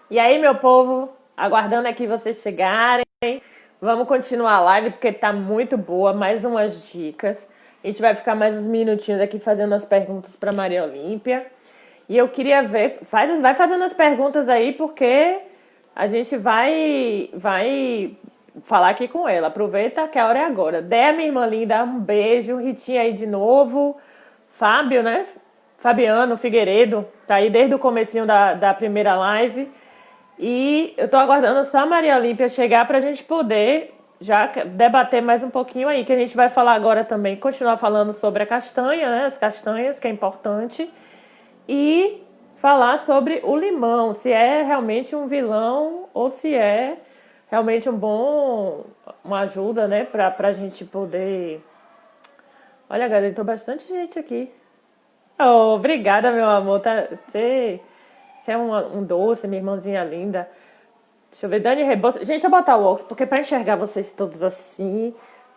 E aí, meu povo, aguardando aqui vocês chegarem. Vamos continuar a live porque tá muito boa. Mais umas dicas. A gente vai ficar mais uns minutinhos aqui fazendo as perguntas para Maria Olímpia. E eu queria ver, vai fazendo as perguntas aí porque a gente vai falar aqui com ela. Aproveita que a hora é agora. Dé, minha irmã linda, um beijo. Ritinha aí de novo. Fábio, né? Fabiano Figueiredo, tá aí desde o comecinho da primeira live. E eu tô aguardando só a Maria Olímpia chegar pra gente poder já debater mais um pouquinho aí, que a gente vai falar agora também, continuar falando sobre a castanha, né? As castanhas, que é importante. E falar sobre o limão, se é realmente um vilão ou se é realmente uma ajuda, né? Pra gente poder... Olha, galera, tô bastante gente aqui. Oh, obrigada, meu amor. Você é um doce, minha irmãzinha linda. Deixa eu ver, Dani Rebouças. Gente, deixa eu botar o óculos, porque para enxergar vocês todos assim,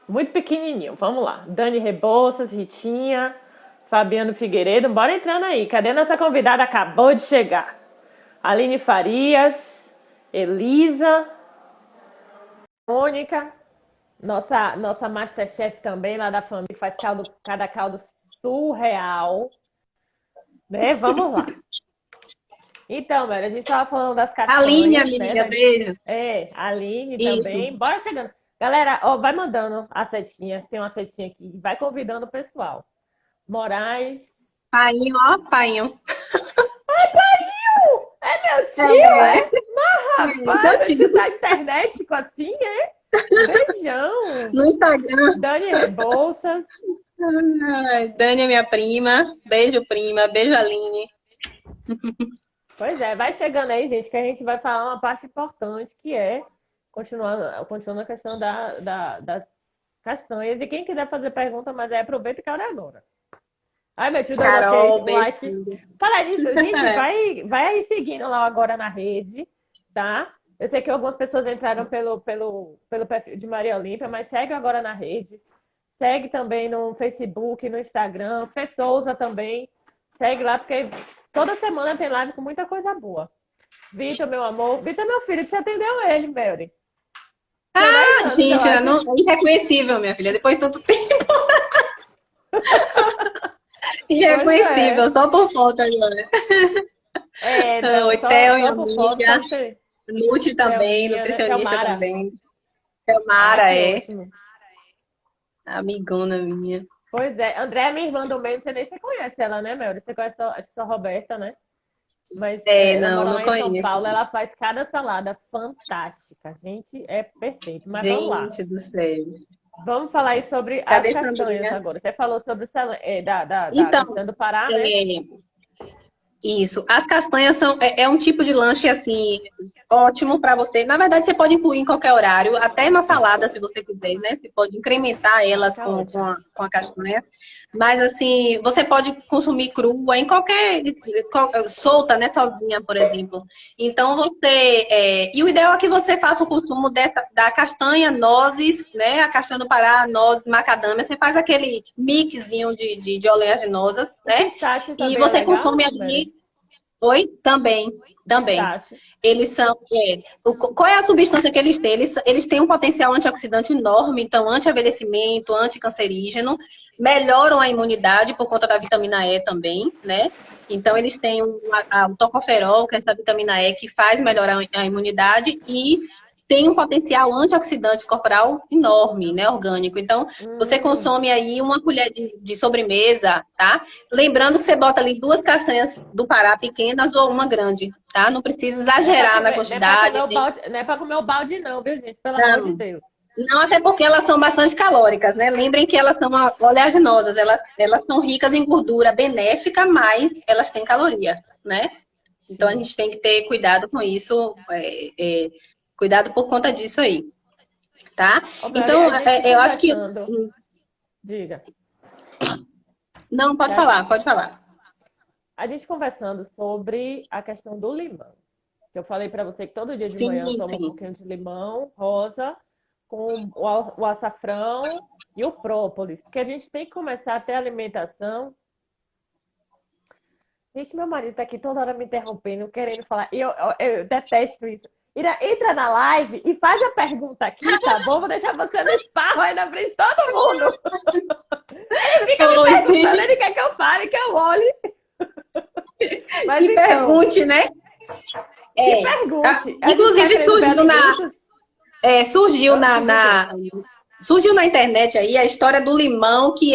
muito pequenininho. Vamos lá. Dani Rebouças, Ritinha, Fabiano Figueiredo. Bora entrando aí. Cadê nossa convidada? Acabou de chegar. Aline Farias, Elisa, Mônica, nossa Masterchef também, lá da família, que faz cada caldo surreal. Né? Vamos lá. Então, Mary, a gente estava falando das Aline, castanhas, né? amiga, beijo. A Aline Isso. também. Bora chegando. Galera, ó, vai mandando a setinha. Tem uma setinha aqui. Vai convidando o pessoal. Moraes. Painho, ó, painho. É meu tio, É, é? Mas, rapaz, seu meu tio. tio tá internet assim, é? Beijão. No Instagram. Dani Rebouças. Ai, Dani é minha prima. Beijo, Aline. Pois é, vai chegando aí, gente, que a gente vai falar uma parte importante, que é continuando a questão das castanhas. E quem quiser fazer pergunta, mas aí aproveita que a hora é agora. Ai, meu tio deu um Carol, um beijo. like. Falar nisso, gente, vai aí seguindo lá agora na rede, tá? Eu sei que algumas pessoas entraram pelo perfil de Maria Olímpia, mas segue agora na rede. Segue também no Facebook, no Instagram. Fê Souza também. Segue lá, porque toda semana tem live com muita coisa boa. Vitor, meu amor. Vitor, meu filho, que você atendeu ele, Mary. Tinha 10 Ah, anos, eu gente, acho. não, é irreconhecível, minha filha. Depois de tanto tempo, Pois é. irreconhecível, só por foto agora. É, não, Oi, Theo, minha só por foto, amiga. só você. Lute também, Thelminha, né? nutricionista Thelmara. também. Ah, Mara que é. ótimo. Amigona minha. Pois é. André é minha irmã do meio, você nem se conhece ela, né, Mary? Você conhece só, acho que só a Roberta, né? Mas É, ela não, mora não lá em São conheço. Paulo, ela faz cada salada fantástica. Gente, é perfeito. Mas vamos lá. Gente do céu. Vamos falar aí sobre as Cadê castanhas Sandrinha? agora. Você falou sobre da Então, castanha do Pará, né? é, isso. As castanhas é um tipo de lanche assim ótimo para você. Na verdade, você pode incluir em qualquer horário, até na salada, se você quiser, né? Você pode incrementar elas Tá ótimo. com a castanha. Mas assim, você pode consumir crua em solta, né? Sozinha, por exemplo. Então e o ideal é que você faça o consumo da castanha, nozes, né? A castanha do Pará, nozes, macadâmia. Você faz aquele mixzinho de oleaginosas, O né? pistache E também é você consome legal, Mary? ali. Oi? Também, também. Pistache. Eles são. Qual é a substância que eles têm? Eles têm um potencial antioxidante enorme, então, anti-envelhecimento, anticancerígeno, melhoram a imunidade por conta da vitamina E também, né? Então, eles têm o tocoferol, que é essa vitamina E, que faz melhorar a imunidade e tem um potencial antioxidante corporal enorme, né? Orgânico. Então, você Hum, consome aí uma colher de sobremesa, tá? Lembrando que você bota ali duas castanhas do Pará pequenas ou uma grande, tá? Não precisa exagerar na não é pra comer quantidade. o balde, não é pra comer o balde, não, viu, gente? Pelo amor de Não, Deus. não, até porque elas são bastante calóricas, né? Lembrem que elas são oleaginosas, elas são ricas em gordura benéfica, mas elas têm caloria, né? Então a Sim. gente tem que ter cuidado com isso, cuidado por conta disso aí, tá? Ô, Mary, a Então, gente eu acho que. conversando. Diga. Não, pode falar, pode falar. A gente conversando sobre a questão do limão. Que eu falei para você que todo dia de Sim, manhã eu tomo um sim. pouquinho de limão rosa com o açafrão e o própolis. Porque a gente tem que começar a ter alimentação Gente, meu marido tá aqui toda hora me interrompendo, querendo falar. E eu detesto isso. Entra na live e faz a pergunta aqui, tá bom? Vou deixar você no esparro aí na frente de todo mundo. Ele fica me Oi, perguntando, ele quer que eu fale, que eu olhe. Mas que então, pergunte, né? que pergunte. A gente tá Inclusive, querendo ver alimentos. surgiu Vamos dizer. surgiu na internet aí a história do limão, que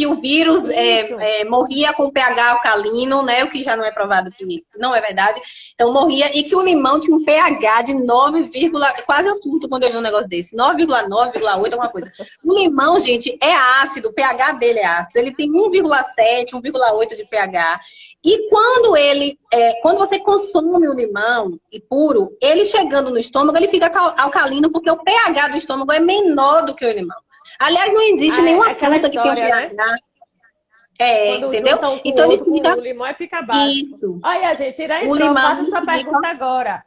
o vírus Isso. morria com pH alcalino, né? O que já não é provado que não é verdade. Então morria, e que o limão tinha um pH de 9, quase eu surto quando eu vi um negócio desse, 9,9,8, alguma coisa. O limão, gente, é ácido, o pH dele é ácido. Ele tem 1,7, 1,8 de pH. E quando você consome o limão e puro, ele chegando no estômago, ele fica alcalino, porque o pH do estômago é menor do que o limão. Aliás, não existe nenhuma Aquela fruta que tenha um história, né? pH. Quando Entendeu? juntam com o Então ele outro, com fica. o limão, fica básico. Isso. Olha, gente, Ira O entrou, faça limão sua fica. pergunta agora.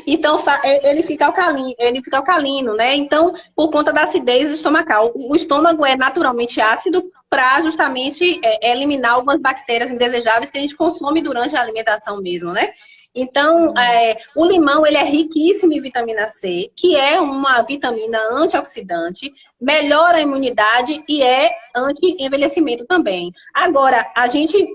Então, ele fica alcalino, né? Então, por conta da acidez estomacal. O estômago é naturalmente ácido para justamente eliminar algumas bactérias indesejáveis que a gente consome durante a alimentação mesmo, né? Então, o limão, ele é riquíssimo em vitamina C, que é uma vitamina antioxidante, melhora a imunidade e é anti-envelhecimento também. Agora, a gente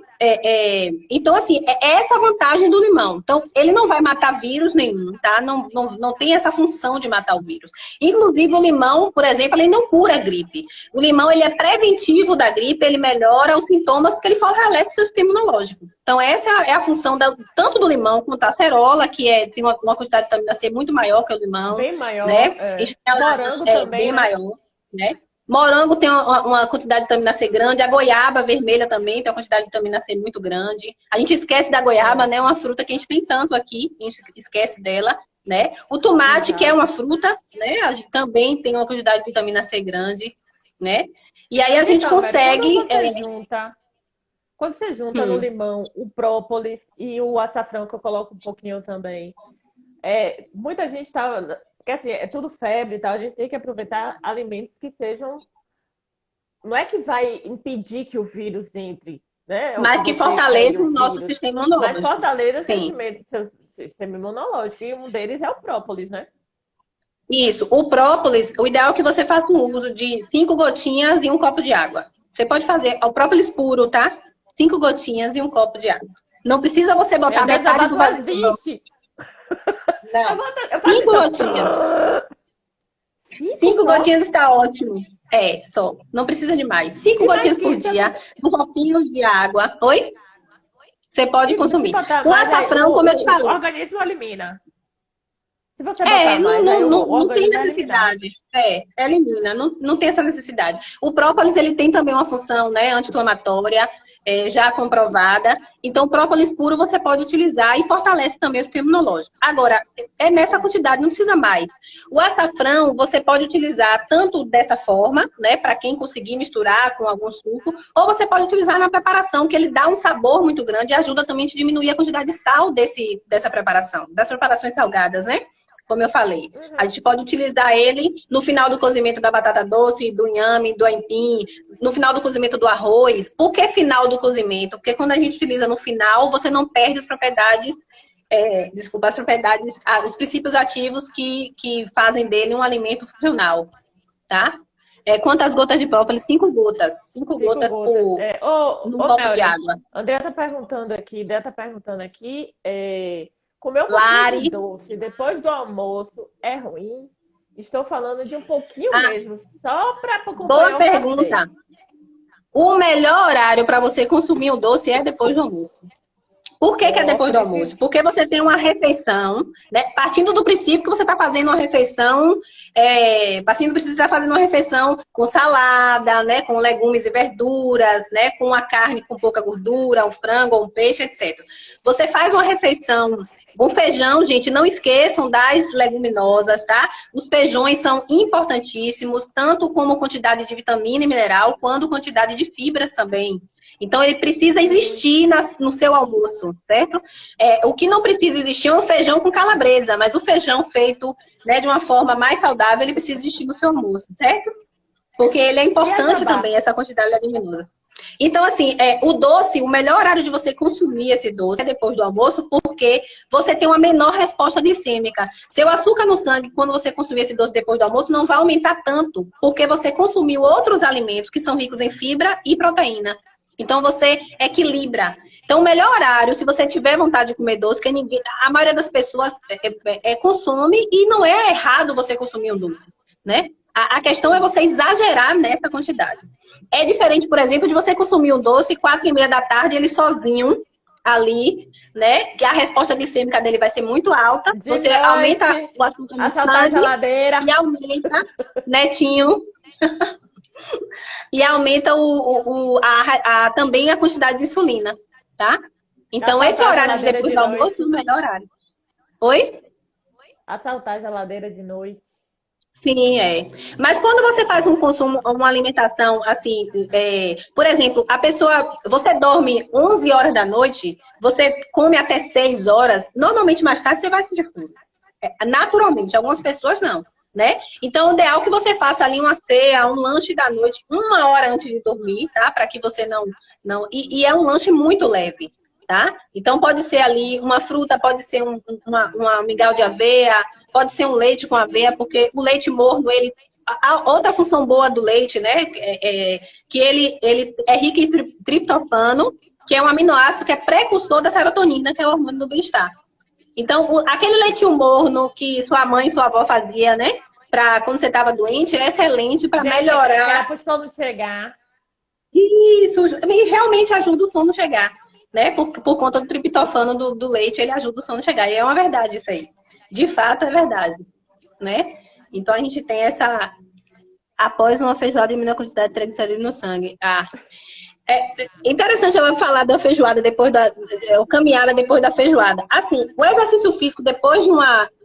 então, assim, é essa a vantagem do limão. Então, ele não vai matar vírus nenhum, tá? Não tem essa função de matar o vírus. Inclusive, o limão, por exemplo, ele não cura a gripe. O limão, ele é preventivo da gripe, ele melhora os sintomas, porque ele fortalece o seu sistema imunológico. Então, essa é a função tanto do limão quanto da acerola, que tem uma quantidade de vitamina C muito maior que o limão. Bem maior. Né? Morango também, bem né? maior, né? Morango tem uma quantidade de vitamina C grande, a goiaba vermelha também tem uma quantidade de vitamina C muito grande. A gente esquece da goiaba, né? Uma fruta que a gente tem tanto aqui, a gente esquece dela, né? O tomate, que é uma fruta, né? A gente também tem uma quantidade de vitamina C grande, né? E aí a gente consegue. Quando você junta no limão o própolis e o açafrão, que eu coloco um pouquinho também, muita gente tá. Porque assim, é tudo febre e tal, a gente tem que aproveitar alimentos que sejam. Não é que vai impedir que o vírus entre, né? Mas que fortaleça o nosso sistema imunológico. Mas fortaleça o seu sistema imunológico. E um deles é o própolis, né? Isso. O própolis, o ideal é que você faça um uso de 5 gotinhas e um copo de água. Você pode fazer o própolis puro, tá? 5 gotinhas e um copo de água. Não precisa você botar metade do vaso. 20. Não. 5 gotinhas. 5 gotinhas está ótimo. Só. Não precisa de mais. 5 gotinhas por dia, um copinho de água. Oi? Você pode consumir. O açafrão, como eu te falei. O organismo elimina. Se você botar não tem necessidade. Elimina. Não tem essa necessidade. O própolis, ele tem também uma função, né, anti-inflamatória. Já comprovada. Então, o própolis puro você pode utilizar e fortalece também o sistema imunológico. Agora, é nessa quantidade, não precisa mais. O açafrão, você pode utilizar tanto dessa forma, né, para quem conseguir misturar com algum suco, ou você pode utilizar na preparação, que ele dá um sabor muito grande e ajuda também a diminuir a quantidade de sal dessa preparação, das preparações salgadas, né? Como eu falei. A gente pode utilizar ele no final do cozimento da batata doce, do inhame, do aipim, no final do cozimento do arroz. Por que final do cozimento? Porque quando a gente utiliza no final, você não perde as propriedades, os princípios ativos que fazem dele um alimento funcional, tá? Quantas gotas de própolis? 5 gotas. 5 gotas por num copo de água. André tá perguntando aqui, comer um pouquinho de doce depois do almoço é ruim? Estou falando de um pouquinho mesmo, só para acompanhar. Boa pergunta. O melhor horário para você consumir o doce é depois do almoço. Por que é depois do almoço? Porque você tem uma refeição, né? Partindo do princípio que você está fazendo uma refeição, com salada, né? Com legumes e verduras, né? Com a carne com pouca gordura, um frango ou um peixe, etc. Você faz uma refeição com feijão, gente, não esqueçam das leguminosas, tá? Os feijões são importantíssimos, tanto como quantidade de vitamina e mineral, quanto quantidade de fibras também. Então, ele precisa existir no seu almoço, certo? O que não precisa existir é um feijão com calabresa, mas o feijão feito, né, de uma forma mais saudável, ele precisa existir no seu almoço, certo? Porque ele é importante também, essa quantidade leguminosa. Então, assim, o doce, o melhor horário de você consumir esse doce é depois do almoço, porque você tem uma menor resposta glicêmica. Seu açúcar no sangue, quando você consumir esse doce depois do almoço, não vai aumentar tanto, porque você consumiu outros alimentos que são ricos em fibra e proteína. Então, você equilibra. Então, o melhor horário, se você tiver vontade de comer doce, que a maioria das pessoas consome, e não é errado você consumir um doce, né? A questão é você exagerar nessa quantidade. É diferente, por exemplo, de você consumir um doce 4h30 da tarde, ele sozinho, ali, né? Que a resposta glicêmica dele vai ser muito alta. De Você noite, aumenta o açúcar no assaltar a sangue geladeira. e aumenta, netinho, e aumenta também a quantidade de insulina, tá? Então, Assaltar esse a horário de geladeira depois de do almoço noite. é o melhor horário. Oi? Assaltar a geladeira de noite. Sim, é. Mas quando você faz um consumo, uma alimentação assim, por exemplo, você dorme 11 horas da noite, você come até 6 horas, normalmente mais tarde você vai sentir fome. Naturalmente, algumas pessoas não, né? Então, o ideal é que você faça ali uma ceia, um lanche da noite, 1 hora antes de dormir, tá? Para que você não... E é um lanche muito leve, tá? Então, pode ser ali uma fruta, pode ser uma migal de aveia, pode ser um leite com aveia, porque o leite morno, a outra função boa do leite, né, que ele é rico em triptofano, que é um aminoácido que é precursor da serotonina, que é o hormônio do bem-estar. Então, aquele leitinho morno que sua mãe e sua avó fazia, né, para quando você estava doente, é excelente para melhorar. Era para o sono chegar. Isso, e realmente ajuda o sono a chegar, né, por conta do triptofano do leite, ele ajuda o sono a chegar. E é uma verdade isso aí. De fato, é verdade, né? Então, a gente tem após uma feijoada, diminui a quantidade de triglicerídeos no sangue. É interessante ela falar da feijoada ou caminhada depois da feijoada. Assim, o exercício físico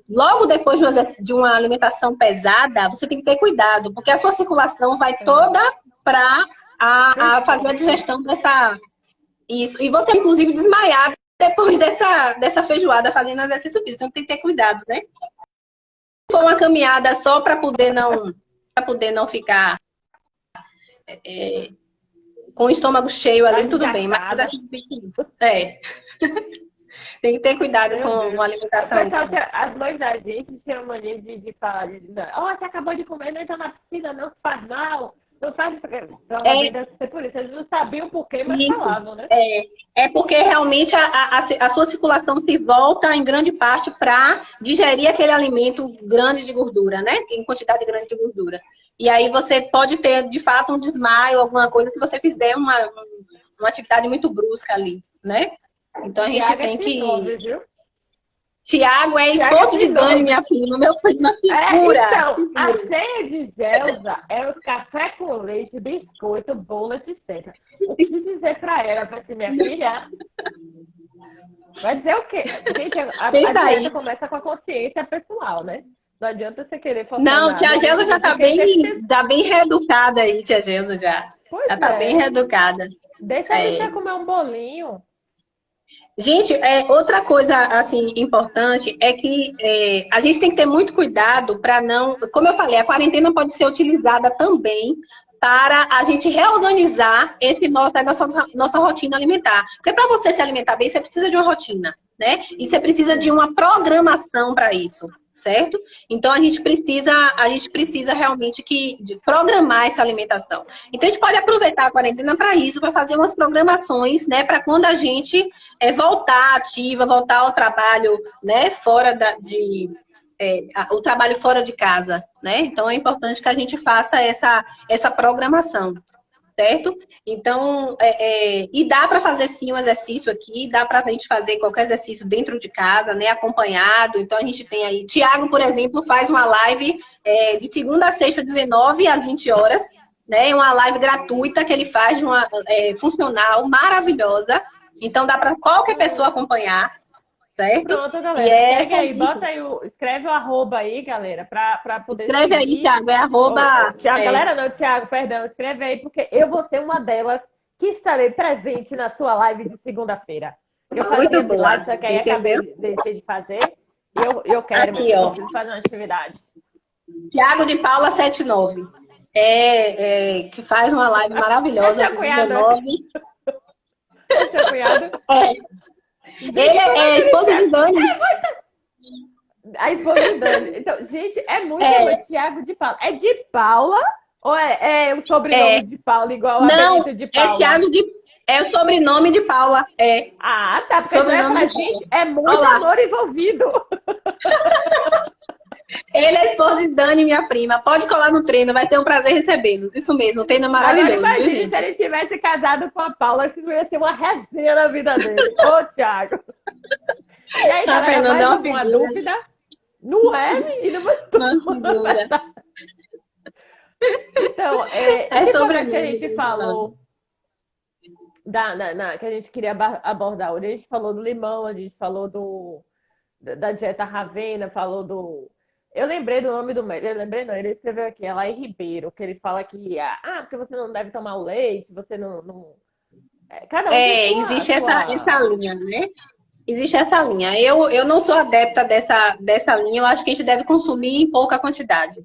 logo depois de uma alimentação pesada, você tem que ter cuidado, porque a sua circulação vai toda para fazer a digestão isso. E você, inclusive, desmaiar depois dessa feijoada fazendo exercício físico. Então tem que ter cuidado, né? Se for uma caminhada só para poder não ficar com o estômago cheio ali, tudo bem. Mas tem que ter cuidado com a alimentação. As mães da gente tinham a mania de falar, você acabou de comer, não entra na piscina, não faz mal. Não faz por isso. Eles não sabiam por quê, mas falavam, né? É porque realmente a sua circulação se volta em grande parte para digerir aquele alimento grande de gordura, né? Em quantidade grande de gordura. E aí você pode ter, de fato, um desmaio, alguma coisa, se você fizer uma atividade muito brusca ali, né? Então a gente tem que... Tiago é esposo de Dani, minha filha, meu primo, figura. Então, a ceia de Gelsa é o café com leite, biscoito, bolo, etc. O que dizer pra ela, pra ser minha filha? Vai dizer o quê? Gente, a dieta começa com a consciência pessoal, né? Não adianta você querer forçar Não, tia Gelsa já tá bem reeducada aí, tia Gelsa já. Já tá bem reeducada. Deixa a gente comer um bolinho. Gente, outra coisa assim importante é que a gente tem que ter muito cuidado para não... Como eu falei, a quarentena pode ser utilizada também para a gente reorganizar nossa rotina alimentar. Porque para você se alimentar bem, você precisa de uma rotina, né? E você precisa de uma programação para isso, certo? Então, a gente precisa realmente de programar essa alimentação. Então, a gente pode aproveitar a quarentena para isso, para fazer umas programações, né? Para quando a gente voltar ativa, voltar ao trabalho, né? O trabalho fora de casa, né? Então, é importante que a gente faça essa programação, certo? Então, e dá para fazer sim um exercício aqui, dá para a gente fazer qualquer exercício dentro de casa, né? Acompanhado. Então, a gente tem aí... Tiago, por exemplo, faz uma live de segunda a sexta, 19 às 20 horas, né? Uma live gratuita que ele faz, funcional, maravilhosa. Então, dá para qualquer pessoa acompanhar. Certo? Pronto, galera. Segue aí, bota aí escreve o arroba aí, galera, pra poder escreve seguir. Aí, Thiago, arroba... Thiago, galera, não, Thiago, perdão, escreve aí, porque eu vou ser uma delas que estarei presente na sua live de segunda-feira. Eu fazia pilates, só que aí deixei de fazer. E eu quero, aqui, ó, fazer uma atividade. Thiago de Paula 79. que faz uma live É maravilhosa, seu dia cunhado, 19. é seu cunhado. É, Gente, ele como é é que ele esposo de chega? Dani. A esposa de Dani. Então, gente, é muito É, Tiago de Paula. É de Paula ou é o sobrenome é. de Paula igual a Não, Benito de é Paula? Tiago de. É o sobrenome de Paula. É, Ah, tá. Porque senão eu ia sobrenome falar, de Paula. gente, é Olha muito lá. amor envolvido. Ele é esposo de Dani, minha prima. Pode colar no treino, vai ser um prazer recebê-los. Isso mesmo, o treino é Agora maravilhoso, viu, imagine se gente? ele tivesse casado com a Paula, isso ia ser uma resenha na vida dele. Ô, Thiago. E aí, A galera, Fernanda é mais uma alguma figura, dúvida? Não é, menina? Mas uma figura. então, o É que foi sobre a mais que a minha, gente gente, falando. falou que a gente queria abordar hoje? A gente falou do limão, a gente falou da dieta Ravena, falou do. Eu lembrei do nome do médico, eu lembrei não, ele escreveu aqui, é lá em Ribeiro, que ele fala que, porque você não deve tomar o leite, você não. Cada um tem Existe essa sua. linha, né? Existe essa linha. Eu não sou adepta dessa linha, eu acho que a gente deve consumir em pouca quantidade,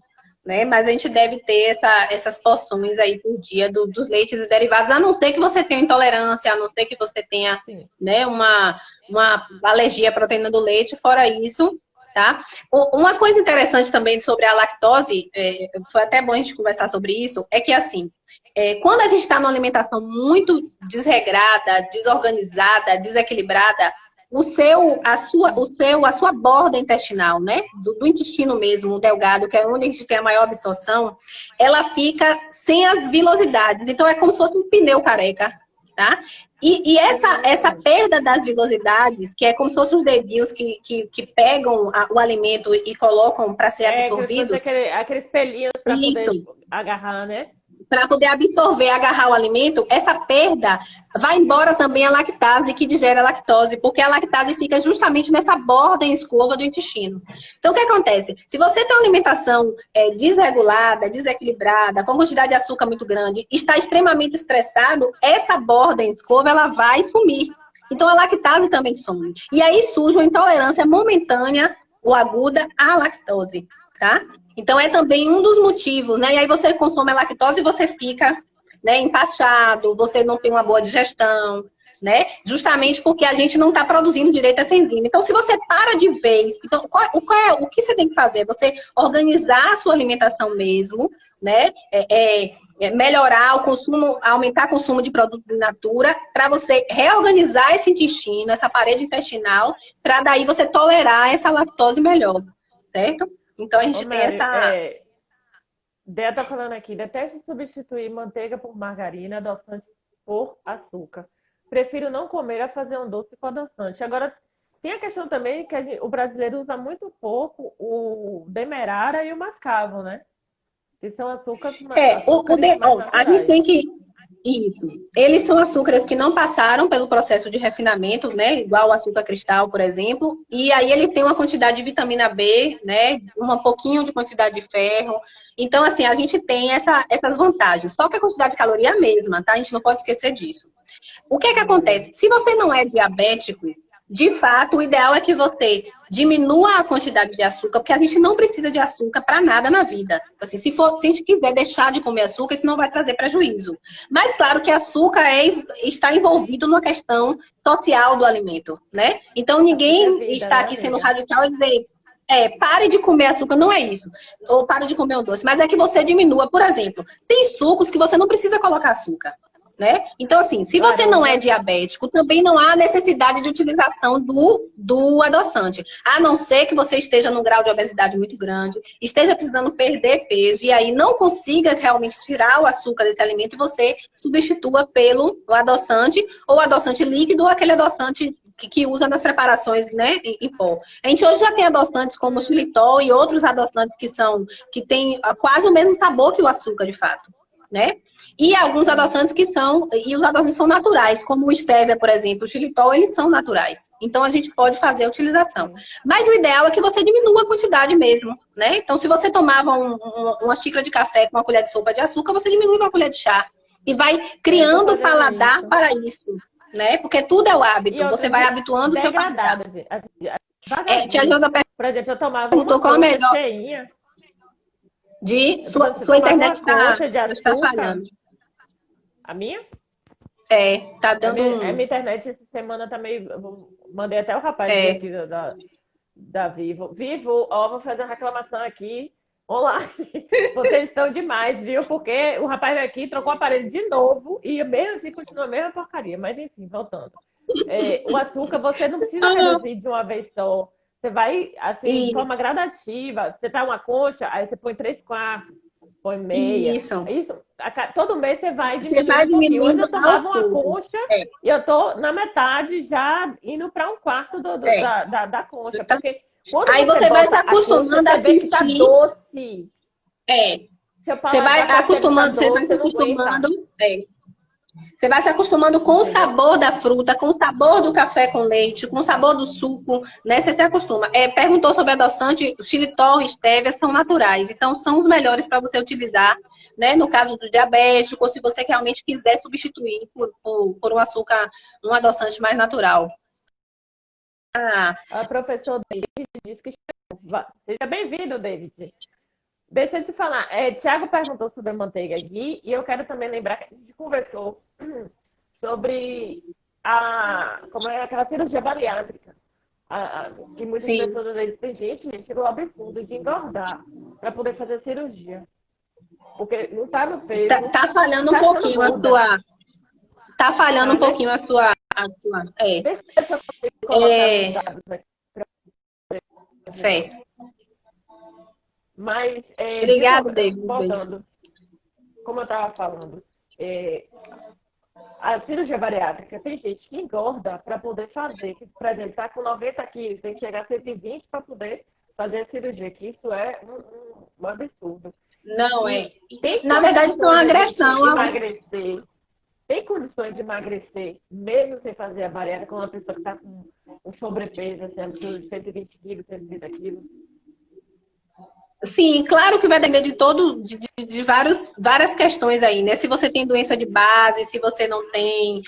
né? Mas a gente deve ter essas porções aí por dia dos leites e derivados, a não ser que você tenha intolerância, a não ser que você tenha, Sim. né, uma alergia à proteína do leite, fora isso, tá? Uma coisa interessante também sobre a lactose, foi até bom a gente conversar sobre isso, é que assim, quando a gente está numa alimentação muito desregrada, desorganizada, desequilibrada, a sua borda intestinal, né? Do intestino mesmo, o delgado, que é onde a gente tem a maior absorção, ela fica sem as vilosidades. Então é como se fosse um pneu careca, tá? E essa perda das vilosidades, que é como se fossem os dedinhos que pegam o alimento e colocam para ser Que se fosse absorvidos, aqueles pelinhos para isso, poder agarrar, né? para poder absorver, agarrar o alimento, essa perda vai embora também a lactase que digere a lactose, porque a lactase fica justamente nessa borda em escova do intestino. Então, o que acontece? Se você tem uma alimentação desregulada, desequilibrada, com quantidade de açúcar muito grande, está extremamente estressado, essa borda em escova ela vai sumir. Então, a lactase também some. E aí surge uma intolerância momentânea ou aguda à lactose, tá? Então, é também um dos motivos, né? E aí você consome a lactose e você fica, né, empachado, você não tem uma boa digestão, né? Justamente porque a gente não está produzindo direito essa enzima. Então, se você para de vez, então, o que você tem que fazer? Você organizar a sua alimentação mesmo, né? Melhorar o consumo, aumentar o consumo de produtos in natura, para você reorganizar esse intestino, essa parede intestinal, para daí você tolerar essa lactose melhor, certo? Então, a Ô, gente tem Mary, essa. Dea tá falando aqui, deteste substituir manteiga por margarina, adoçante por açúcar. Prefiro não comer a fazer um doce com adoçante. Agora, tem a questão também que o brasileiro usa muito pouco o demerara e o mascavo, né? Que são açúcares mais A gente naturais. tem que. Isso. Eles são açúcares que não passaram pelo processo de refinamento, né? Igual o açúcar cristal, por exemplo. E aí ele tem uma quantidade de vitamina B, né? Um pouquinho de quantidade de ferro. Então, assim, a gente tem essas vantagens. Só que a quantidade de caloria é a mesma, tá? A gente não pode esquecer disso. O que acontece? Se você não é diabético, de fato, o ideal é que você diminua a quantidade de açúcar, porque a gente não precisa de açúcar para nada na vida. Assim, se a gente quiser deixar de comer açúcar, isso não vai trazer prejuízo. Mas, claro que açúcar está envolvido numa questão social do alimento, né? Então, Açúcar é ninguém vida, está né, aqui sendo amiga? radical e dizer, pare de comer açúcar, não é isso. Ou pare de comer um doce, mas é que você diminua. Por exemplo, tem sucos que você não precisa colocar açúcar. Né? Então, assim, se você não é Laranja. diabético, também não há necessidade de utilização do adoçante. A não ser que você esteja num grau de obesidade muito grande, esteja precisando perder peso e aí não consiga realmente tirar o açúcar desse alimento e você substitua pelo adoçante ou adoçante líquido ou aquele adoçante que usa nas preparações, né, em pó. A gente hoje já tem adoçantes como o xilitol e outros adoçantes que têm quase o mesmo sabor que o açúcar, de fato, né? E alguns adoçantes e os adoçantes são naturais, como o stevia, por exemplo, o xilitol, eles são naturais. Então, a gente pode fazer a utilização. Sim. Mas o ideal é que você diminua a quantidade mesmo, né? Então, se você tomava uma xícara de café com uma colher de sopa de açúcar, você diminui uma colher de chá. E vai Eu tô criando o fazendo paladar isso. para isso, né? Porque tudo é o E hábito. Você outra, vai habituando o seu paladar. degradada, gente. Assim, Tia devagarzinho. Janda Por exemplo, eu tomava uma perguntou qual é a coisa melhor. cheinha. Sua, Você sua tomava internet uma concha de está açúcar. falhando. A minha? Tá A dando minha, a minha internet essa semana tá meio. Mandei até o rapaz É, aqui da Vivo. Vivo, ó, vou fazer uma reclamação aqui online. Vocês estão demais, viu? Porque o rapaz veio aqui, trocou o aparelho de novo e mesmo assim continua a mesma porcaria. Mas enfim, voltando. O açúcar você não precisa reduzir de uma vez só. Você vai, assim, de e forma gradativa. Você tá uma concha, aí você põe 3/4, põe meia. isso. Isso, todo mês você vai Você diminuindo vai um pouquinho. Hoje eu diminuindo aos tomava uma poucos. concha É, e eu tô na metade já indo para 1/4 é. da concha. Tá. Porque quando Aí você você vai se bota a concha, acostumando você a vê que tá sentir. doce. É. Seu Você vai paladar percebe que tá acostumando, você vai doce, se você não aguenta. acostumando. Você vai se acostumando com o Entendeu? sabor da fruta, com o sabor do café com leite, com o sabor do suco, né? Você se acostuma. Perguntou sobre adoçante, o xilitol e stevia são naturais, então são os melhores para você utilizar, né? No caso do diabético, ou se você realmente quiser substituir por um açúcar, um adoçante mais natural. A professora David disse que seja bem-vindo, David. Deixa eu te falar. Tiago perguntou sobre a manteiga ghee e eu quero também lembrar que a gente conversou sobre como é aquela cirurgia bariátrica. Que muitas Sim. pessoas às vezes têm gente chegou ao absurdo de engordar para poder fazer cirurgia. Porque não tá no peso. Tá falhando um tá pouquinho a sua. Tá falhando um né? pouquinho a sua. Deixa eu só colocar os dados aqui. Certo. Mas, Obrigado, novo, David. voltando, como eu estava falando, a cirurgia bariátrica, tem gente que engorda para poder fazer, que, por exemplo, está com 90 quilos, tem que chegar a 120 para poder fazer a cirurgia, que isso é um absurdo. Não, Na verdade, isso é uma agressão. Emagrecer, tem condições de emagrecer, mesmo sem fazer a bariátrica, com uma pessoa que está com um sobrepeso, assim, absurdo de 120 quilos, 130 quilos. Sim, claro que vai depender de várias questões aí, né? Se você tem doença de base, se você não tem.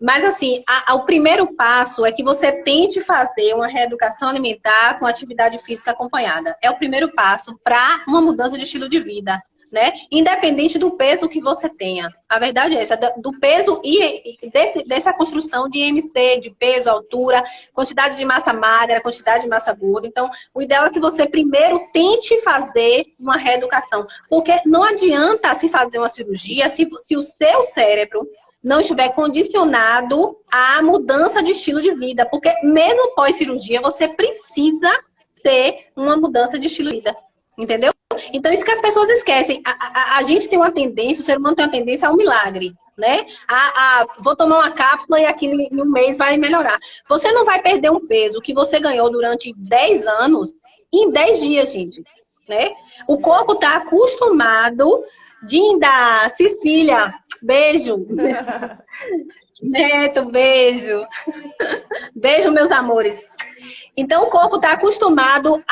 Mas, assim, o primeiro passo é que você tente fazer uma reeducação alimentar com atividade física acompanhada. É o primeiro passo para uma mudança de estilo de vida, né? Independente do peso que você tenha. A verdade é essa, do peso e dessa construção de IMC, de peso, altura, quantidade de massa magra, quantidade de massa gorda. Então, o ideal é que você primeiro tente fazer uma reeducação. Porque não adianta se fazer uma cirurgia se o seu cérebro não estiver condicionado à mudança de estilo de vida. Porque mesmo pós-cirurgia, você precisa ter uma mudança de estilo de vida. Entendeu? Então, isso que as pessoas esquecem. A gente tem uma tendência, o ser humano tem uma tendência ao milagre, né? Vou tomar uma cápsula e aquilo em um mês vai melhorar. Você não vai perder um peso que você ganhou durante 10 anos em 10 dias, gente. Né? O corpo está acostumado. Dinda, Cecília, beijo. Neto, beijo. Beijo, meus amores. Então, o corpo está acostumado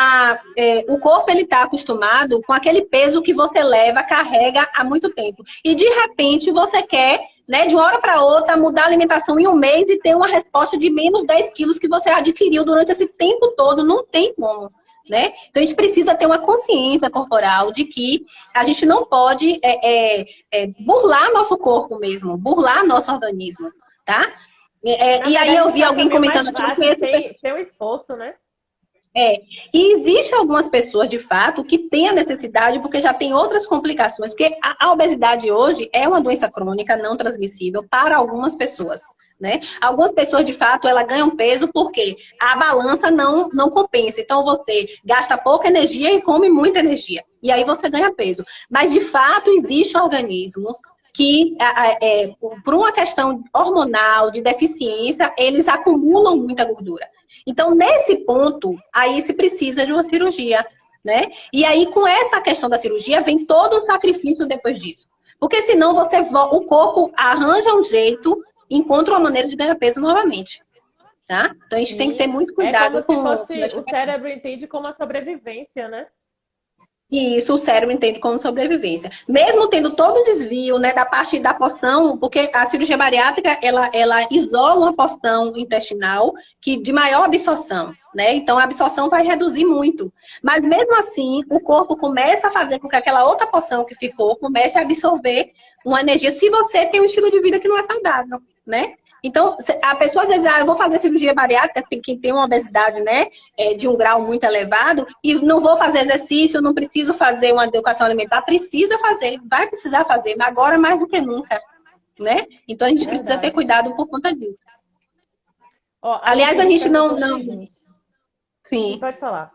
o corpo, ele está acostumado com aquele peso que você leva, carrega há muito tempo. E, de repente, você quer, né, de uma hora para outra, mudar a alimentação em um mês e ter uma resposta de menos 10 quilos que você adquiriu durante esse tempo todo. Não tem como, né? Então, a gente precisa ter uma consciência corporal de que a gente não pode burlar nosso corpo mesmo, burlar nosso organismo, tá? E aí eu vi alguém comentando aqui que tem um esforço, né? E existe algumas pessoas, de fato, que têm a necessidade porque já tem outras complicações. Porque a obesidade hoje é uma doença crônica não transmissível para algumas pessoas, né? Algumas pessoas, de fato, elas ganham peso porque a balança não compensa. Então, você gasta pouca energia e come muita energia. E aí você ganha peso. Mas, de fato, existem organismos que, por uma questão hormonal, de deficiência, eles acumulam muita gordura. Então, nesse ponto, aí se precisa de uma cirurgia, né? E aí, com essa questão da cirurgia, vem todo o sacrifício depois disso. Porque senão o corpo arranja um jeito, encontra uma maneira de ganhar peso novamente. Tá? Então, a gente tem que ter muito cuidado com... O cérebro entende como a sobrevivência, né? E isso o cérebro entende como sobrevivência. Mesmo tendo todo o desvio, né, da parte da porção, porque a cirurgia bariátrica, ela isola uma porção intestinal que de maior absorção, né? Então a absorção vai reduzir muito. Mas mesmo assim, o corpo começa a fazer com que aquela outra porção que ficou comece a absorver uma energia, se você tem um estilo de vida que não é saudável, né? Então, a pessoa às vezes, eu vou fazer cirurgia bariátrica, quem tem uma obesidade, né, de um grau muito elevado, e não vou fazer exercício, não preciso fazer uma educação alimentar, precisa fazer, vai precisar fazer, agora mais do que nunca, né? Então, a gente precisa ter cuidado por conta disso. Ó, aliás, a gente não... Sim. Pode falar.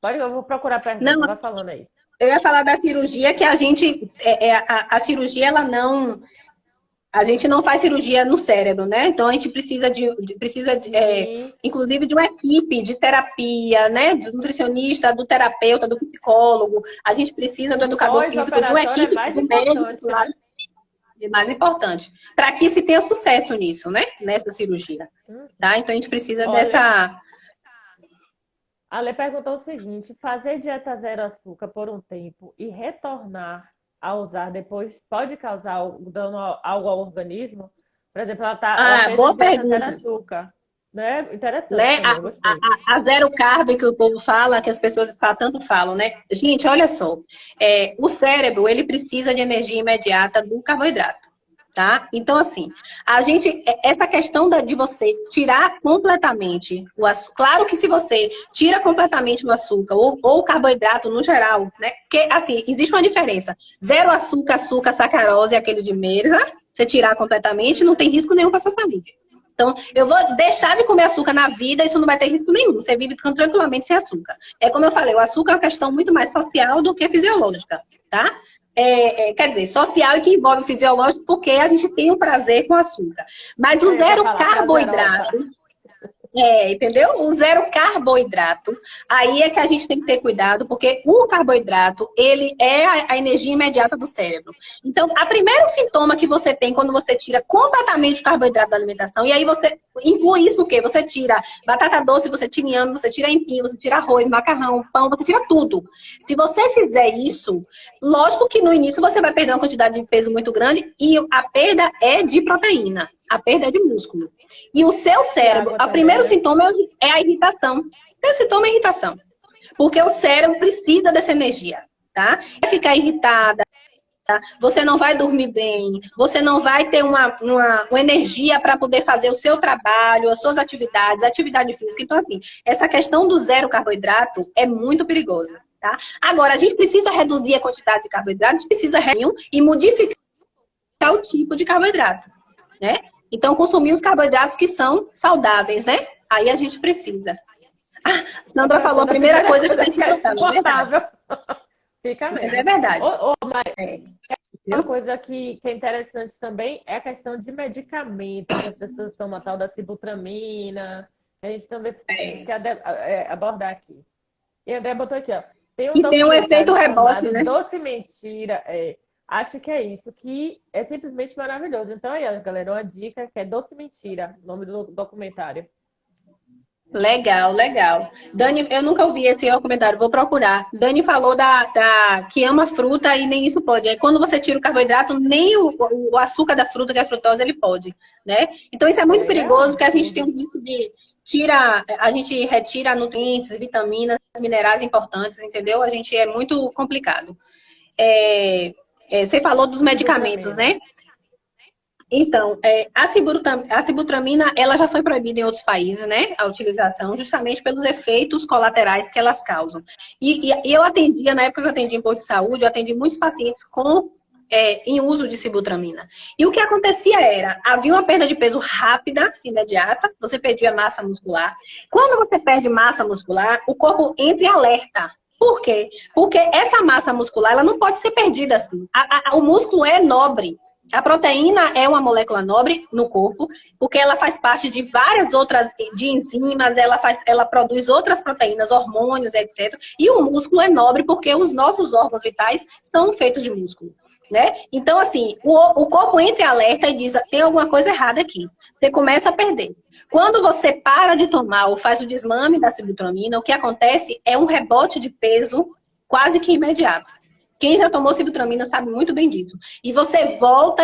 Eu vou procurar a pergunta, vai falando aí. Eu ia falar da cirurgia, que a gente, a cirurgia, ela não... A gente não faz cirurgia no cérebro, né? Então a gente precisa inclusive de uma equipe de terapia, né? Do nutricionista, do terapeuta, do psicólogo. A gente precisa do educador físico, de uma equipe do médico, claro. É mais importante. Para que se tenha sucesso nisso, né? Nessa cirurgia. Tá? Então a gente precisa dessa... A Lê perguntou o seguinte: fazer dieta zero açúcar por um tempo e retornar a usar depois pode causar dano algo ao organismo? Por exemplo, ela fez boa dieta pergunta. zero açúcar, né? Interessante. Né? A zero carb que o povo fala, que as pessoas tanto falam, né? Gente, olha só. O cérebro, ele precisa de energia imediata do carboidrato. Tá? Então, assim, essa questão de você tirar completamente o açúcar, claro que se você tira completamente o açúcar ou o carboidrato no geral, né? Porque, assim, existe uma diferença. Zero açúcar, sacarose, aquele de mesa, você tirar completamente, não tem risco nenhum para a sua saúde. Então, eu vou deixar de comer açúcar na vida, isso não vai ter risco nenhum. Você vive tranquilamente sem açúcar. É como eu falei, o açúcar é uma questão muito mais social do que fisiológica, tá? Quer dizer, social e que envolve fisiológico, porque a gente tem um prazer com açúcar. Mas o zero carboidrato, entendeu? O zero carboidrato, aí é que a gente tem que ter cuidado, porque o carboidrato, ele é a energia imediata do cérebro. Então, o primeiro sintoma que você tem quando você tira completamente o carboidrato da alimentação, e aí você inclui isso no quê? Você tira batata doce, você tira inhame, você tira empim, você tira arroz, macarrão, pão, você tira tudo. Se você fizer isso, lógico que no início você vai perder uma quantidade de peso muito grande e a perda é de proteína, a perda é de músculo. E o seu cérebro, o primeiro sintoma é a irritação. O primeiro sintoma é a irritação. Porque o cérebro precisa dessa energia, tá? Vai ficar irritada, você não vai dormir bem, você não vai ter uma energia para poder fazer o seu trabalho, as suas atividades, atividade física. Então, assim, essa questão do zero carboidrato é muito perigosa, tá? Agora, a gente precisa reduzir a quantidade de carboidrato, a gente precisa reduzir e modificar o tipo de carboidrato, né? Então, consumir os carboidratos que são saudáveis, né? Aí a gente precisa. Sandra falou a primeira coisa que a gente precisa. Fica mesmo. Mas é verdade. Uma coisa que é interessante também é a questão de medicamentos. As pessoas tomam a tal da sibutramina. A gente também quer abordar aqui. E a André botou aqui, ó. Tem um efeito rebote, né? Doce Mentira. Acho que é isso, que é simplesmente maravilhoso. Então aí, galera, uma dica que é Doce Mentira, o nome do documentário. Legal, legal. Dani, eu nunca ouvi esse documentário, vou procurar. Dani falou que ama fruta e nem isso pode. Aí quando você tira o carboidrato, nem o açúcar da fruta, que é a frutose, ele pode, né? Então isso é muito perigoso, porque a gente tem um risco de a gente retira nutrientes, vitaminas, minerais importantes, entendeu? A gente é muito complicado. Você falou dos medicamentos, né? Então, a sibutramina, ela já foi proibida em outros países, né? A utilização, justamente pelos efeitos colaterais que elas causam. E eu atendia, na época que eu atendi em posto de saúde, eu atendi muitos pacientes em uso de sibutramina. E o que acontecia havia uma perda de peso rápida, imediata, você perdia massa muscular. Quando você perde massa muscular, o corpo entra em alerta. Por quê? Porque essa massa muscular, ela não pode ser perdida assim. O músculo é nobre. A proteína é uma molécula nobre no corpo, porque ela faz parte de várias outras enzimas, ela produz outras proteínas, hormônios, etc. E o músculo é nobre porque os nossos órgãos vitais são feitos de músculo, né? Então, assim, o corpo entra em alerta e diz, tem alguma coisa errada aqui. Você começa a perder. Quando você para de tomar ou faz o desmame da sibutramina, o que acontece é um rebote de peso quase que imediato. Quem já tomou sibutramina sabe muito bem disso. E você volta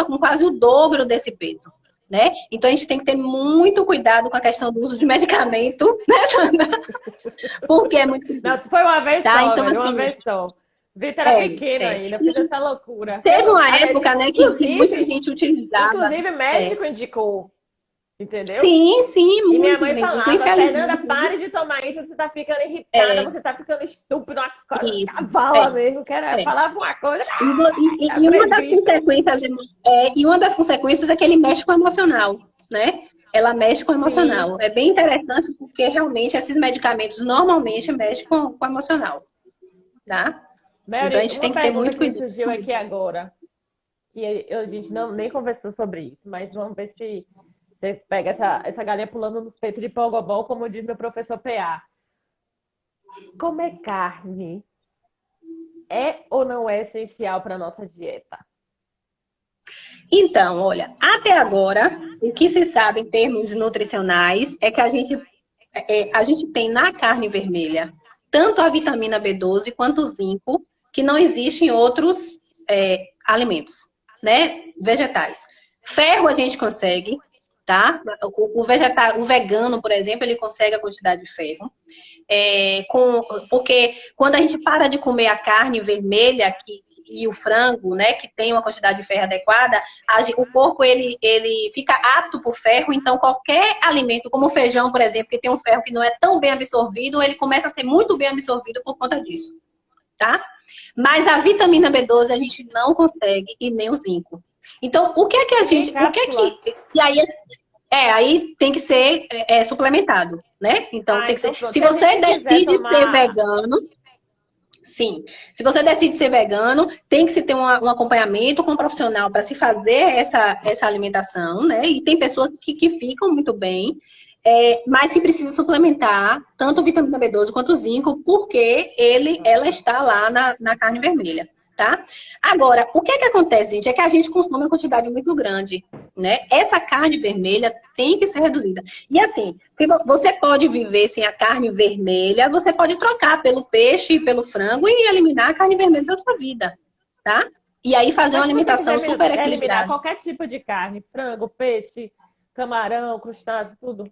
com quase o dobro desse peso, né? Então a gente tem que ter muito cuidado com a questão do uso de medicamento, né, Sandra? Porque é muito Não, foi uma vez tá? só, Então, velho, uma assim, vez só. Vitor era pequeno ainda, eu fiz E essa loucura. teve uma A época, né, que muita gente utilizava. Inclusive, médico indicou, entendeu? Sim, E minha muitos mãe indicam, falava, Fernanda, infelizmente. pare de tomar isso, você tá ficando irritada, É, você tá ficando estúpido, uma isso. cavala mesmo, que era, É. falava uma coisa, E uma três das gritos. consequências é que ele mexe com o emocional, né? Ela mexe com o emocional. Sim. É bem interessante porque realmente esses medicamentos normalmente mexem com o emocional, tá? Então a Mary, gente tem uma que ter pergunta muito que me cuidado. surgiu aqui agora, que a gente não, nem conversou sobre isso, mas vamos ver se você pega essa galinha pulando nos peitos de pogobol, como diz meu professor PA. Comer carne é ou não é essencial para nossa dieta? Então, olha, até agora, o que se sabe em termos nutricionais é que a gente tem na carne vermelha tanto a vitamina B12 quanto o zinco, que não existe em outros alimentos, né? Vegetais. Ferro a gente consegue, tá? O vegano, por exemplo, ele consegue a quantidade de ferro. Porque quando a gente para de comer a carne vermelha e o frango, né, que tem uma quantidade de ferro adequada, o corpo ele fica apto por ferro, então qualquer alimento, como o feijão, por exemplo, que tem um ferro que não é tão bem absorvido, ele começa a ser muito bem absorvido por conta disso, tá? Mas a vitamina B12 a gente não consegue e nem o zinco. Então, o que é que a gente, o que é que e aí tem que ser suplementado, né? Então tem que ser. Pronto. Se Se a você gente quiser decide ser tomar. vegano, sim. Se você decide ser vegano, tem que se ter um acompanhamento com um profissional para se fazer essa alimentação, né? E tem pessoas que ficam muito bem, mas se precisa suplementar tanto vitamina B12 quanto zinco, porque ela está lá na carne vermelha, tá? Agora, o que é que acontece, gente? É que a gente consome uma quantidade muito grande, né? Essa carne vermelha tem que ser reduzida. E assim, se você pode viver sem a carne vermelha, você pode trocar pelo peixe e pelo frango e eliminar a carne vermelha da sua vida, tá? E aí fazer uma Mas se você alimentação quiser super eliminar equilibrada. qualquer tipo de carne, frango, peixe, camarão, crustáceo, tudo.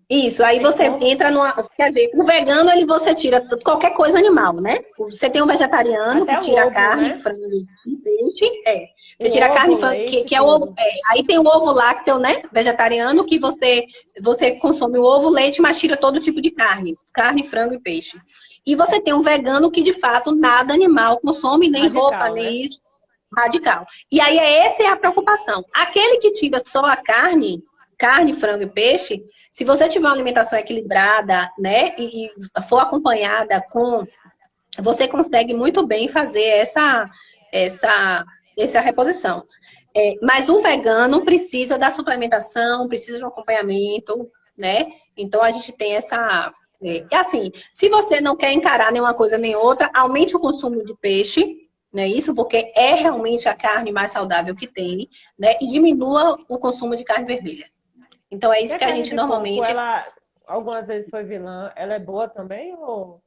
Isso, aí Tem você como? entra numa. Quer dizer, o vegano, você tira qualquer coisa animal, né? Você tem um vegetariano que Até o tira a ovo, carne, né? frango e peixe. Você O tira a carne, ovo, leite, que é o ovo. tudo. Aí tem o ovo lácteo, né? Vegetariano, que você consome o ovo, leite, mas tira todo tipo de carne. Carne, frango e peixe. E você tem um vegano que, de fato, nada animal consome, nem roupa, Radical, né? nem isso. Radical. E aí, essa é a preocupação. Aquele que tira só a carne, frango e peixe, se você tiver uma alimentação equilibrada, né, e for acompanhada você consegue muito bem fazer essa reposição. Mas o vegano precisa da suplementação, precisa de um acompanhamento, né? Então a gente tem essa. Assim, se você não quer encarar nenhuma coisa nem outra, aumente o consumo de peixe, né? Isso porque é realmente a carne mais saudável que tem, né? E diminua o consumo de carne vermelha. Então é E isso a que a carne gente de porco, normalmente. ela algumas vezes foi vilã. Ela é boa também ou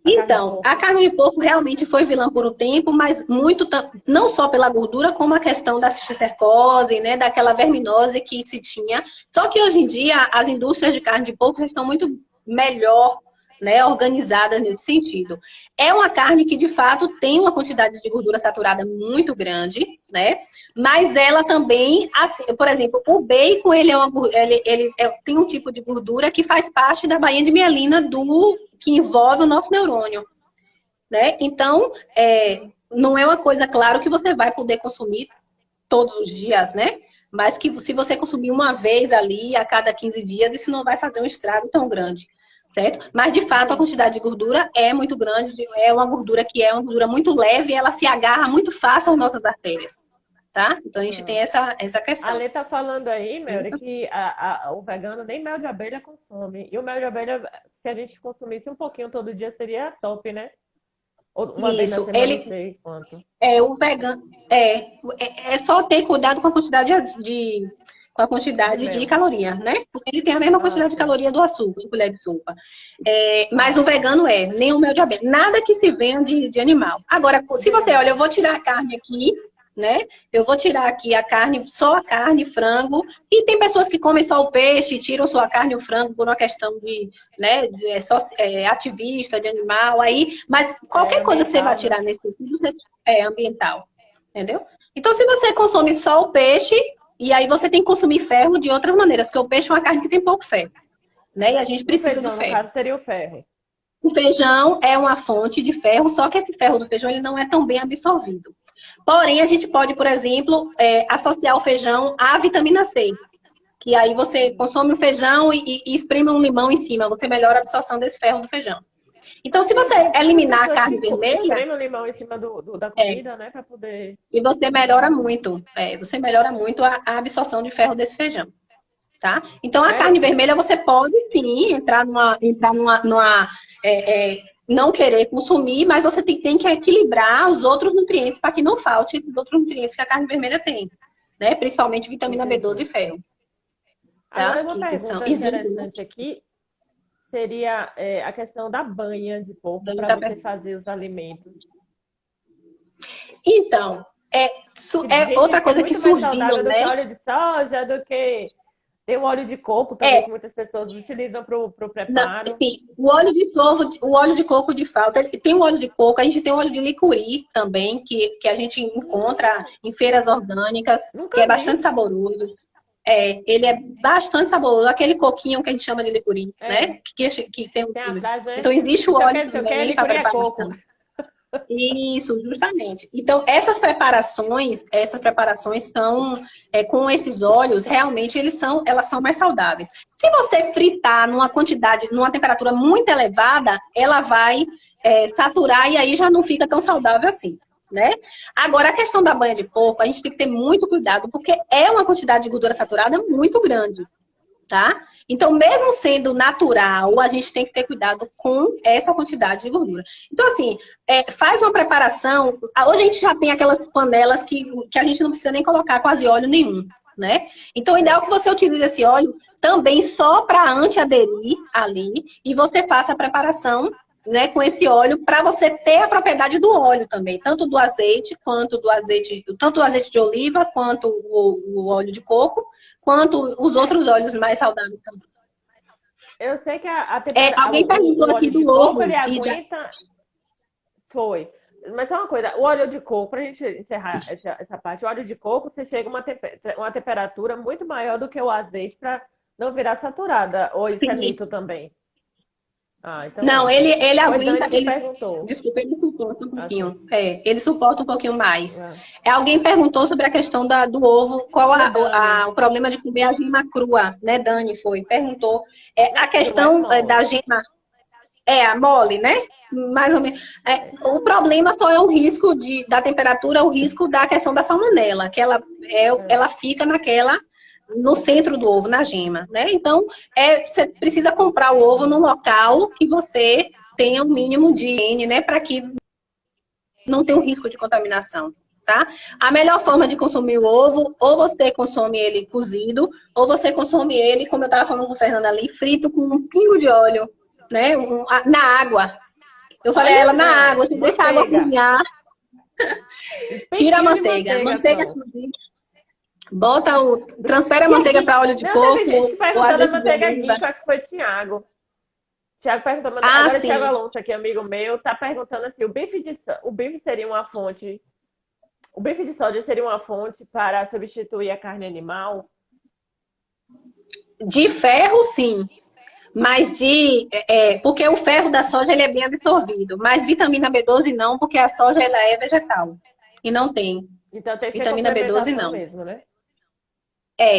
a carne de Então, a porco? carne de porco realmente foi vilã por um tempo, mas muito não só pela gordura, como a questão da cisticercose, né, daquela verminose que se tinha. Só que hoje em dia as indústrias de carne de porco já estão muito melhor, né, organizadas nesse sentido. É uma carne que de fato tem uma quantidade de gordura saturada muito grande, né? Mas ela também, assim, por exemplo, o bacon ele tem um tipo de gordura que faz parte da baía de mielina que envolve o nosso neurônio, né? Então, não é uma coisa, claro, que você vai poder consumir todos os dias, né? Mas que se você consumir uma vez ali, a cada 15 dias, isso não vai fazer um estrago tão grande, certo? Mas, de fato, a quantidade de gordura é muito grande, é uma gordura que é uma gordura muito leve, ela se agarra muito fácil às nossas artérias, tá? Então, a gente tem essa A questão. Lê tá falando aí, Melly, que o vegano nem mel de abelha consome. E o mel de abelha, se a gente consumisse um pouquinho todo dia, seria top, né? Ou uma vez na Isso, semana, não sei quanto. o vegano, é só ter cuidado com a com a quantidade de caloria, né? Porque ele tem a mesma quantidade de caloria do açúcar, de colher de sopa. Mas o vegano nem o mel de abelha. Nada que se venha de animal. Agora, se você olha, eu vou tirar a carne aqui, né? Eu vou tirar aqui a carne, só a carne, frango. E tem pessoas que comem só o peixe, tiram só a carne e o frango por uma questão de, né, ativista, de animal. Mas qualquer coisa que você vai tirar nesse sentido é ambiental. Entendeu? Então, se você consome só o peixe, e aí você tem que consumir ferro de outras maneiras, porque o peixe é uma carne que tem pouco ferro. Né? E a gente precisa do ferro. No caso, seria o ferro. O feijão é uma fonte de ferro, só que esse ferro do feijão ele não é tão bem absorvido. Porém, a gente pode, por exemplo, associar o feijão à vitamina C. Que aí você consome o feijão e espreme um limão em cima. Você melhora a absorção desse ferro do feijão. Então, se você eliminar a carne vermelha... Espreme o limão em cima da comida, né? Para poder... E você melhora muito. Você melhora muito a absorção de ferro desse feijão. Tá? Então, a carne vermelha você pode, sim, entrar numa não querer consumir, mas você tem que equilibrar os outros nutrientes para que não falte esses outros nutrientes que a carne vermelha tem, né? Principalmente vitamina B12 e ferro. Tá? Agora, uma pergunta interessante aqui seria a questão da banha de porco para você fazer os alimentos. Então, outra coisa que surgiu, saudável do né? que óleo de soja, do que... Tem o óleo de coco também, que muitas pessoas utilizam para o preparo. Não, sim. O óleo de coco de falta, tem o óleo de coco, a gente tem o óleo de licuri também, que a gente encontra em feiras orgânicas, que é bastante saboroso. Ele é bastante saboroso, aquele coquinho que a gente chama de licuri, né? Que tem então existe o óleo também para preparação. Isso, justamente. Então, essas preparações são, com esses óleos, realmente elas são mais saudáveis. Se você fritar numa temperatura muito elevada, ela vai saturar e aí já não fica tão saudável assim, né? Agora, a questão da banha de porco, a gente tem que ter muito cuidado, porque é uma quantidade de gordura saturada muito grande, tá? Então, mesmo sendo natural, a gente tem que ter cuidado com essa quantidade de gordura. Então, assim, faz uma preparação. Hoje a gente já tem aquelas panelas que a gente não precisa nem colocar quase óleo nenhum, né? Então, o ideal é que você utilize esse óleo também só para antiaderir ali e você faça a preparação, né, com esse óleo para você ter a propriedade do óleo também, tanto do azeite de oliva, quanto o óleo de coco, quanto os outros óleos mais saudáveis também. Eu sei que alguém perguntou aqui do ovo. Ele aguenta... Foi. Mas só uma coisa, o óleo de coco, pra gente encerrar essa parte, o óleo de coco, você chega a uma temperatura muito maior do que o azeite para não virar saturada. Ou isso é mito também? Então não, ele aguenta. Desculpa, ele suporta um pouquinho. Ele suporta um pouquinho mais. Alguém perguntou sobre a questão do ovo, qual o problema de comer a gema crua, né, Dani? Perguntou. A questão da gema. A mole, né? Mais ou menos. O problema só é o risco da temperatura, o risco da questão da salmonela, que ela fica no centro do ovo, na gema, né? Então, você precisa comprar o ovo num local que você tenha um mínimo de higiene, né? Para que não tenha um risco de contaminação, tá? A melhor forma de consumir o ovo, ou você consome ele cozido, ou você consome ele, como eu estava falando com o Fernando ali, frito com um pingo de óleo, né? Na água. Eu falei a ela, na água, você deixa a água cozinhar, tira a manteiga. Manteiga cozida. Transfere a manteiga para óleo de coco. O azeite de oliva. Acho que foi Thiago. Thiago perguntou, agora Thiago Alonso, aqui, amigo meu, tá perguntando assim, o bife seria uma fonte, o bife de soja seria uma fonte para substituir a carne animal? De ferro, sim. Mas porque o ferro da soja ele é bem absorvido, mas vitamina B12 não, porque a soja ela é vegetal e não tem. Então tem vitamina B12 não. Mesmo, né?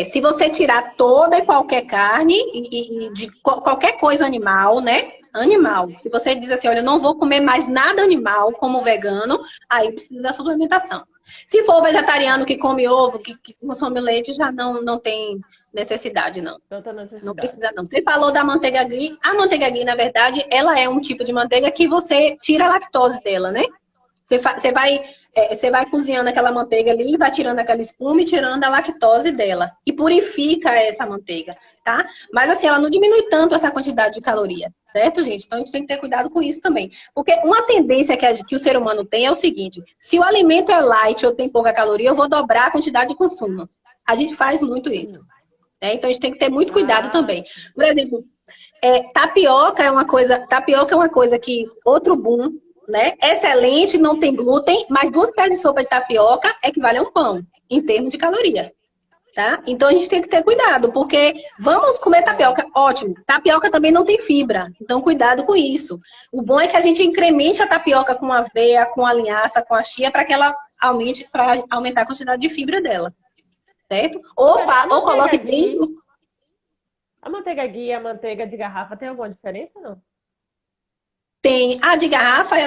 Se você tirar toda e qualquer carne e de qualquer coisa animal, né? Animal. Se você diz assim, olha, eu não vou comer mais nada animal como vegano, aí precisa da suplementação. Se for vegetariano que come ovo, que consome leite, já não tem necessidade, não. Não precisa, não. Você falou da manteiga ghee. A manteiga ghee, na verdade, ela é um tipo de manteiga que você tira a lactose dela, né? Você vai cozinhando aquela manteiga ali, vai tirando aquela espuma e tirando a lactose dela. E purifica essa manteiga, tá? Mas assim, ela não diminui tanto essa quantidade de caloria, certo, gente? Então a gente tem que ter cuidado com isso também. Porque uma tendência que o ser humano tem é o seguinte: se o alimento é light ou tem pouca caloria, eu vou dobrar a quantidade de consumo. A gente faz muito isso, né? Então a gente tem que ter muito cuidado também. Por exemplo, tapioca é uma coisa que outro boom, né? Excelente, não tem glúten, mas 2 colheres de sopa de tapioca equivale a um pão, em termos de caloria, tá? Então a gente tem que ter cuidado, porque vamos comer tapioca, ótimo. Tapioca também não tem fibra, então cuidado com isso. O bom é que a gente incremente a tapioca com aveia, com a linhaça, com a chia, para que ela aumente, para aumentar a quantidade de fibra dela, certo? Ou coloque dentro. A manteiga ghee e a manteiga de garrafa tem alguma diferença, não? Tem a de garrafa,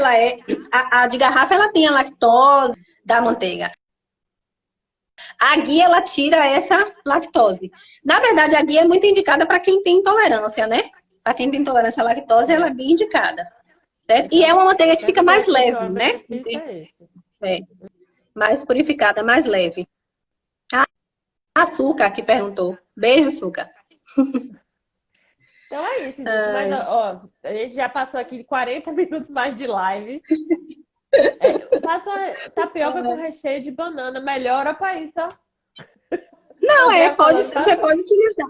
a de garrafa ela tem a lactose da manteiga. A ghee ela tira essa lactose. Na verdade, a ghee é muito indicada para quem tem intolerância, né? Para quem tem intolerância à lactose, ela é bem indicada. Certo? E é uma manteiga que fica mais leve, né? Mais purificada, mais leve. A Açúcar que perguntou. Beijo, Açúcar. Então é isso, gente. Mas, ó, a gente já passou aqui 40 minutos mais de live. Faça tapioca com recheio de banana. Melhora para isso, ó. Não, você pode utilizar.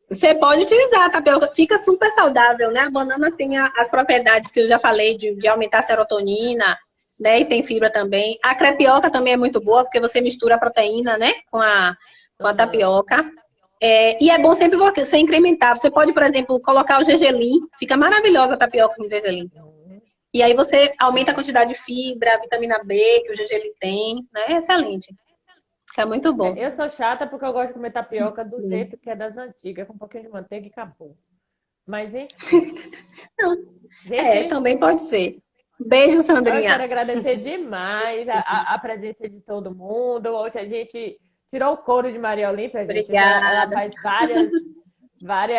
Você pode utilizar a tapioca. Fica super saudável, né? A banana tem as propriedades que eu já falei de aumentar a serotonina, né? E tem fibra também. A crepioca também é muito boa, porque você mistura a proteína, né? Com a tapioca. E é bom sempre você incrementar. Você pode, por exemplo, colocar o gergelim. Fica maravilhosa a tapioca com gergelim. E aí você aumenta a quantidade de fibra, a vitamina B que o gergelim tem, né? Excelente. Fica muito bom. Eu sou chata porque eu gosto de comer tapioca do jeito que é das antigas, com um pouquinho de manteiga e acabou. Mas, enfim. Gente, também pode ser. Beijo, Sandrinha. Eu quero agradecer demais a presença de todo mundo. Hoje a gente tirou o couro de Maria Olímpia, gente. Obrigada. Ela faz vários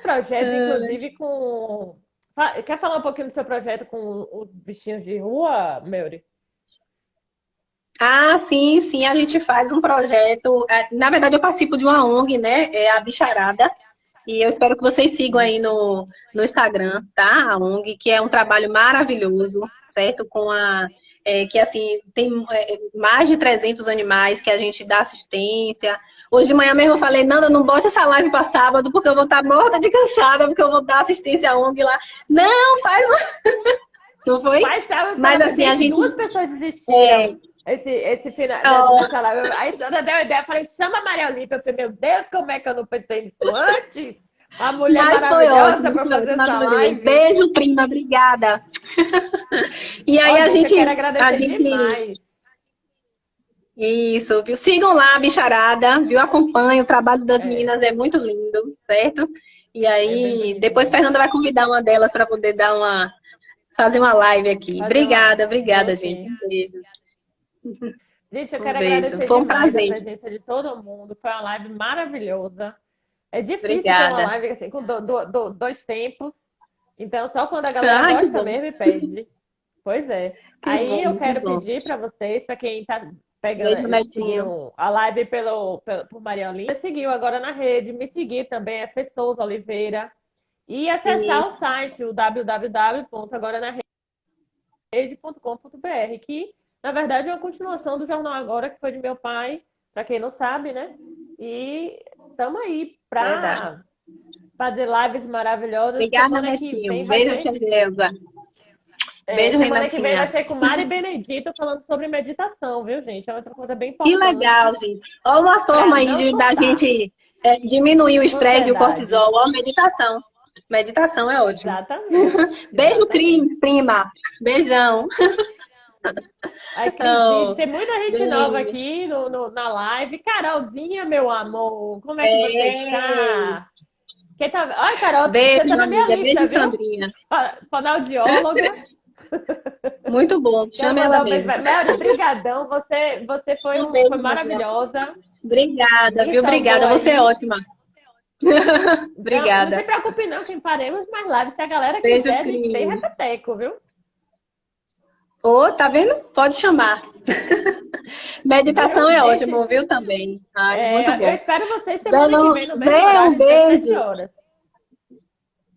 projetos, inclusive com... Quer falar um pouquinho do seu projeto com os bichinhos de rua, Meuri? Ah, sim, a gente faz um projeto. Na verdade, eu participo de uma ONG, né? É a Bicharada. E eu espero que vocês sigam aí no Instagram, tá? A ONG, que é um trabalho maravilhoso, certo? Que assim, tem mais de 300 animais que a gente dá assistência. Hoje de manhã mesmo eu falei, Nanda, não bote essa live para sábado, porque eu vou estar morta de cansada, porque eu vou dar assistência à ONG lá. Não, faz... Não foi? Mas assim, a gente... Duas pessoas desistiram. Esse final dessa live. Aí a Sandra deu a ideia, eu falei, chama a Maria Olímpia. Eu falei, meu Deus, como é que eu não pensei nisso antes? A mulher maravilhosa para fazer essa live. Beijo, prima, obrigada. E aí a gente... Eu quero agradecer demais. Isso, viu? Sigam lá a Bicharada, viu? Acompanhem, o trabalho das meninas é muito lindo, certo? E aí, depois Fernanda vai convidar uma delas para poder fazer uma live aqui. Obrigada, gente. Um beijo. Gente, eu quero agradecer demais a presença de todo mundo. Foi uma live maravilhosa. É difícil ter uma live assim, com dois tempos. Então, só quando a galera gosta mesmo e pede. Pois é. Aí eu quero pedir para vocês, para quem está pegando a live por Maria Olinda, seguiu agora na rede, me seguir também, é Fê Souza Oliveira. E acessar o site, o www.agoranarede.com.br, que na verdade é uma continuação do Jornal Agora, que foi de meu pai, para quem não sabe, né? E estamos aí para fazer lives maravilhosas. Obrigada, Netinho. Beijo, tia Deusa. Beijo, semana que vem vai ser com Mari Benedito falando sobre meditação, viu, gente? É outra coisa bem importante. Que legal, gente. Olha uma forma aí da gente diminuir o estresse e o cortisol. Ó, meditação. Meditação é ótimo. Exatamente. Beijo, prima. Beijão. Ai, Cris, tem muita gente nova aqui na live. Carolzinha, meu amor, como é que você está? Ai, Carol, beijo, você tá na minha lista, viu? Sandrinha. Fonoaudióloga. Muito bom, chama ela mesmo. Obrigadão, você foi maravilhosa. Obrigada, viu? Obrigada, você é ótima. Obrigada. Não se preocupe não, que faremos mais lives. Se a galera quiser, a gente tem repeteco, viu? Ô, tá vendo? Pode chamar. Meditação é Gente, ótimo, viu, também. Ai, muito eu bom. espero vocês semana que vem no mesmo Vê, um horário, 17 beijo. horas.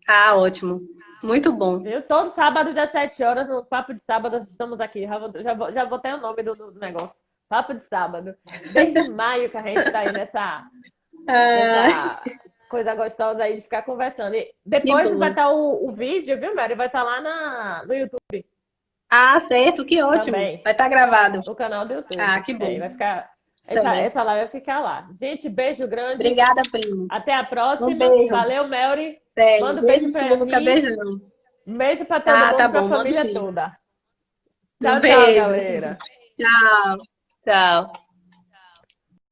Ah, ótimo. Muito bom. Viu? Todo sábado, 17 horas, no Papo de Sábado, estamos aqui. Já botei o nome do negócio. Papo de Sábado. Desde maio que a gente tá aí nessa Ah, coisa gostosa aí de ficar conversando. E que depois vai bom. estar o vídeo, viu, Mary? Vai estar lá no YouTube Ah, certo, que ótimo. também. Vai estar gravado. No canal do Ah, YouTube. que É, bom. vai ficar. Certo. Essa live vai ficar lá. Gente, beijo grande. Obrigada, primo. Até a Um próxima. beijo. Valeu, Mary. Sério. Manda um beijo Beijo, pra Luca. mim. Beijão. Um beijo pra todo Ah, tá mundo, pra bom. Mando família sim. toda. Um Tchau, tchau, beijo. galera. Tchau. Tchau.